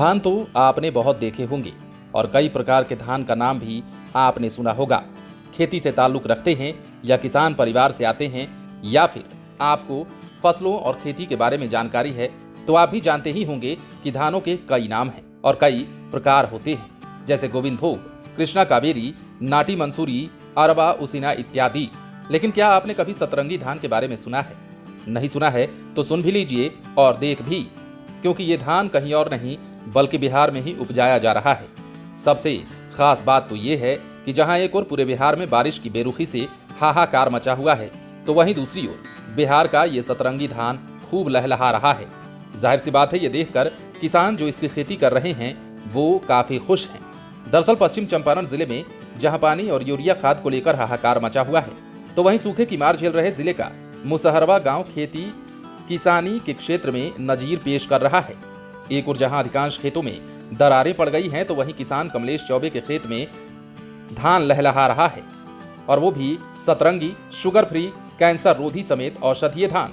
धान तो आपने बहुत देखे होंगे और कई प्रकार के धान का नाम भी आपने सुना होगा। खेती से ताल्लुक रखते हैं या किसान परिवार से आते हैं या फिर आपको फसलों और खेती के बारे में जानकारी है तो आप भी जानते ही होंगे कि धानों के कई नाम हैं और कई प्रकार होते हैं, जैसे गोविंद भोग, कृष्णा कावेरी, नाटी मंसूरी, अरबा उसीना इत्यादि। लेकिन क्या आपने कभी सतरंगी धान के बारे में सुना है? नहीं सुना है तो सुन भी लीजिए और देख भी, क्योंकि ये धान कहीं और नहीं बल्कि बिहार में ही उपजाया जा रहा है। सबसे खास बात तो ये है कि जहां एक ओर पूरे बिहार में बारिश की बेरुखी से हाहाकार मचा हुआ है तो वहीं दूसरी ओर बिहार का ये सतरंगी धान खूब लहलहा रहा है। जाहिर सी बात है, ये देखकर किसान जो इसकी खेती कर रहे हैं वो काफी खुश हैं। दरअसल पश्चिम चंपारण जिले में जहां पानी और यूरिया खाद को लेकर हाहाकार मचा हुआ है तो वहीं सूखे की मार झेल रहे जिले का मुसहरवा गांव खेती किसानी के क्षेत्र में नजीर पेश कर रहा है। एक और जहां अधिकांश खेतों में दरारें पड़ गई हैं तो वहीं किसान कमलेश चौबे के खेत में धान लहलहा रहा है, और वो भी सतरंगी, शुगर फ्री, कैंसर रोधी समेत औषधीय धान।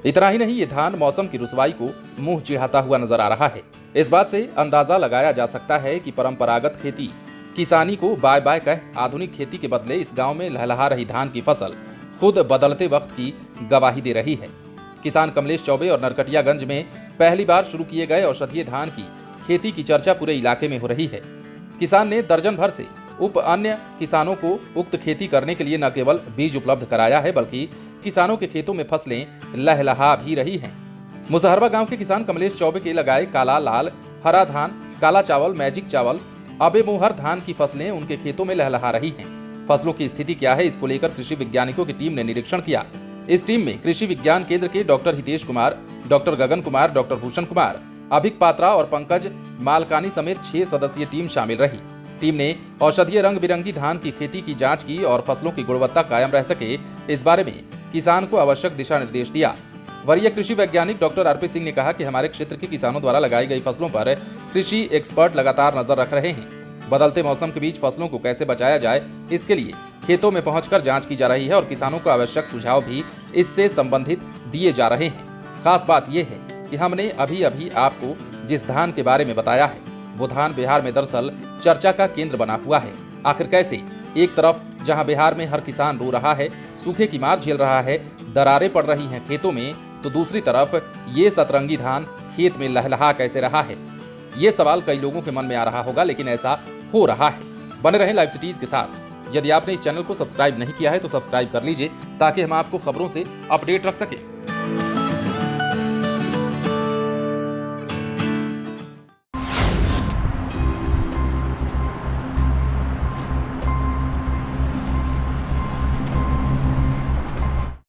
इतना ही नहीं, ये धान मौसम की रुसवाई को मुंह चिढ़ाता हुआ नजर आ रहा है। इस बात से अंदाजा लगाया जा सकता है कि परंपरागत खेती किसानी को बाय बाय कह आधुनिक खेती के बदले इस गांव में लहलहा रही धान की फसल खुद बदलते वक्त की गवाही दे रही है। किसान कमलेश चौबे और नरकटियागंज में पहली बार शुरू किए गए औषधीय धान की खेती की चर्चा पूरे इलाके में हो रही है। किसान ने दर्जन भर से अन्य किसानों को उक्त खेती करने के लिए न केवल बीज उपलब्ध कराया है बल्कि किसानों के खेतों में फसलें लहलहा भी रही हैं। मुसहरवा गांव के किसान कमलेश चौबे के लगाए काला, लाल, हरा धान, काला चावल, मैजिक चावल, अबे मोहर धान की फसलें उनके खेतों में लहलहा रही हैं। फसलों की स्थिति क्या है, इसको लेकर कृषि वैज्ञानिकों की टीम ने निरीक्षण किया। इस टीम में कृषि विज्ञान केंद्र के डॉक्टर हितेश कुमार, डॉक्टर गगन कुमार, डॉक्टर भूषण कुमार, अभिक पात्रा और पंकज मालकानी समेत 6 सदस्यीय टीम शामिल रही। टीम ने औषधीय रंग बिरंगी धान की खेती की जांच की और फसलों की गुणवत्ता कायम रह सके इस बारे में किसान को आवश्यक दिशा निर्देश दिया। वरीय कृषि वैज्ञानिक डॉक्टर अर्पित सिंह ने कहा कि हमारे क्षेत्र के किसानों द्वारा लगाई गई फसलों पर कृषि एक्सपर्ट लगातार नजर रख रहे हैं। बदलते मौसम के बीच फसलों को कैसे बचाया जाए, इसके लिए खेतों में पहुंचकर जांच की जा रही है और किसानों को आवश्यक सुझाव भी इससे संबंधित दिए जा रहे हैं। खास बात यह है कि हमने अभी अभी आपको जिस धान के बारे में बताया है वो धान बिहार में दरअसल चर्चा का केंद्र बना हुआ है। आखिर कैसे? एक तरफ जहां बिहार में हर किसान रो रहा है, सूखे की मार झेल रहा है, दरारें पड़ रही हैं खेतों में, तो दूसरी तरफ ये सतरंगी धान खेत में लहलहा कैसे रहा है? ये सवाल कई लोगों के मन में आ रहा होगा, लेकिन ऐसा हो रहा है। बने रहें लाइव सिटीज के साथ। यदि आपने इस चैनल को सब्सक्राइब नहीं किया है तो सब्सक्राइब कर लीजिए ताकि हम आपको खबरों से अपडेट रख सकें।